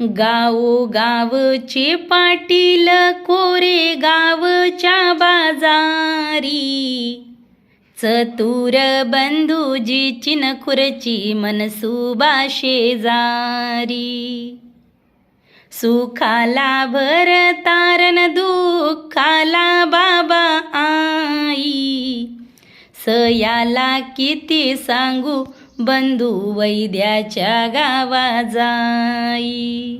गावोगावचे पाटील कोरे गावच्या बाजारी, चतुर बंधूजी चिनखुरची मनसुबा शेजारी. सुखाला भरतारण दुःखाला बाबा आई, सयाला किती सांगू बंधू वैद्याच्या गावा जाई.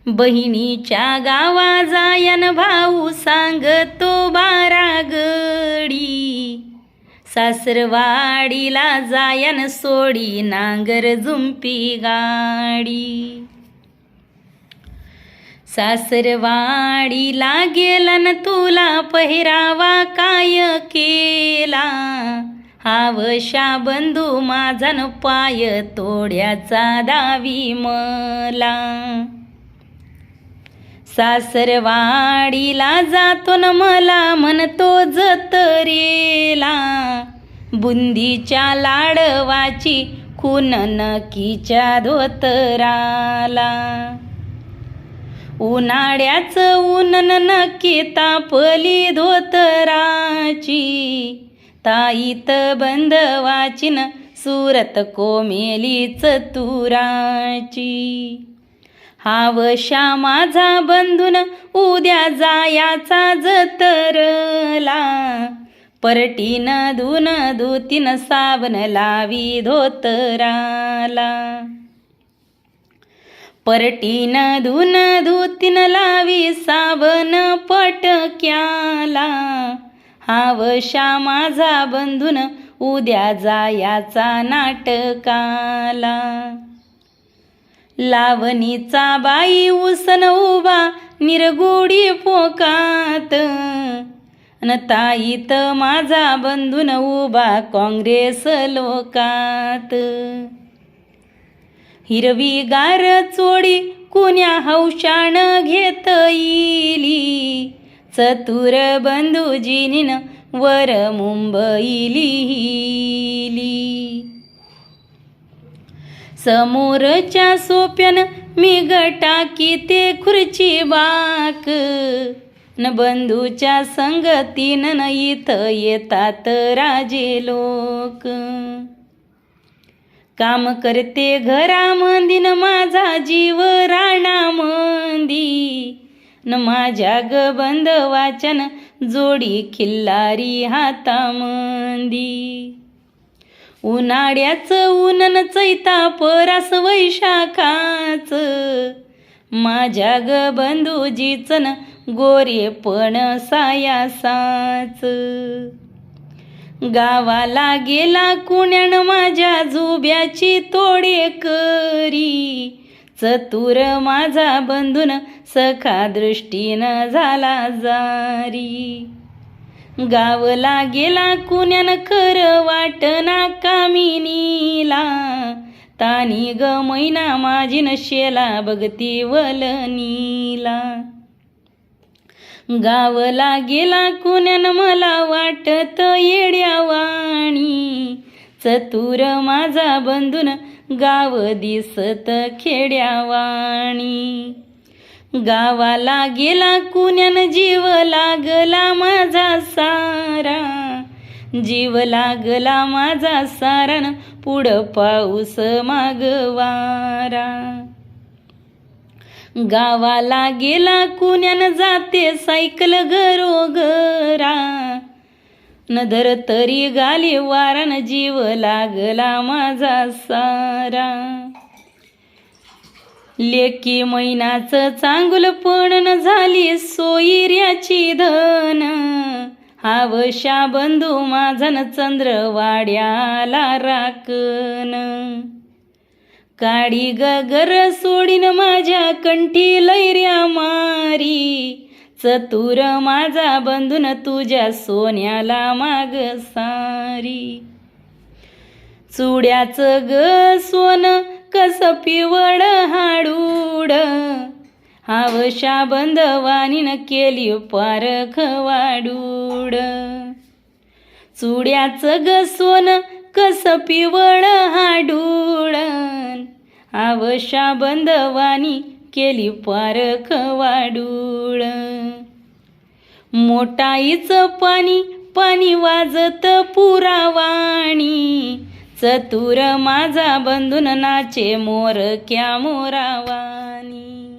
बहिणीच्या गावा जायन भाऊ सांगतो बारा गडी, सासरवाडीला जायन सोडी नांगर जुंपी गाडी. सासरवाडीला गेलन तुला पहिरावा काय केला, हावशा बंधू माझा न पाय तोड्याचा दावी मला. सासरवाडीला जातो न मला म्हणतो जत्रेला, बुंदीच्या लाडवाची खून नकीच्या धोतराला. उन्हाळ्याचं ऊन नक्की तापली धोतराची, ताईत बंधवाची न सुरत कोमेली चतुराची. हावशा माझा बंधून उद्या जायाचा जतरला, परटीन धुन धुतीन साबण लावी धोतराला. परटीन धुन धुतीन लावी साबण पटक्याला, हावशा माझा बंधून उद्या जायाचा नाटकाला. लावणीचा बाई उसन उभा निरगुडी पोकात, न ताईत माझा बंधून उभा काँग्रेस लोकात. हिरवी गार चोडी कुण्या हौशाण घेत येईली, चतुर बंधूजीनीन वर मुंबई लिहिली. समोरच्या सोप्यान मी गटाकी ते खुर्ची बाक, न बंधूच्या संगतीन न इथं येतात राजे लोक. काम करते घरामंदीन माझा जीव राणामंदी, न माझ्या ग बंधवाच्यान जोडी खिल्लारी हातामंदी. उन्हाळ्याचं ऊन चैता परास वैशाखाच, माझ्या ग बंधूजीचन गोरेपण सायासाच. गावाला गेला कुण्यान माझ्या जुब्याची तोडे करी, चतुर माझा बंधून सखा दृष्टीनं झाला जारी. गावला गेला कुण्यान खर वाटना कामिनीला, तानी ग मैना माझी नशेला बघती वलनीला. गावला गेला कुण्यान मला वाटत येड्यावाणी, चतुर माझा बंधून गाव दिसत खेड्यावाणी. गावाला गेला कुण्यान जीव लागला माझा सारा, जीव लागला माझा सारण पुढं पाऊस मागवारा. गावाला गेला कुण्यान जाते सायकल घरोघरा, नदर तरी गाली वारान जीव लागला माझा सारा. लेकी मैनाचं चांगुलपण झाली सोयीर्याची धन, हावशा बंधू माझन चंद्रवाड्याला राखन. काडी गगर सोडीन माझ्या कंठी लैर्या मारी, चतुर माझा बंधून तुझ्या सोन्याला माग सारी. चुड्याचं ग सोन कस पिवळ हाडूड, हावशा बंधवानीन केली पारख वाडूड. चुड्याचं ग सोन कस पिवळ हाडूड, आवशा बंदवानी केली पारख वाडूळ. मोठाईचं पाणी पाणी वाजत पुरावाणी, चतुर माझा बंधून नाचे मोरक्या मोरावानी.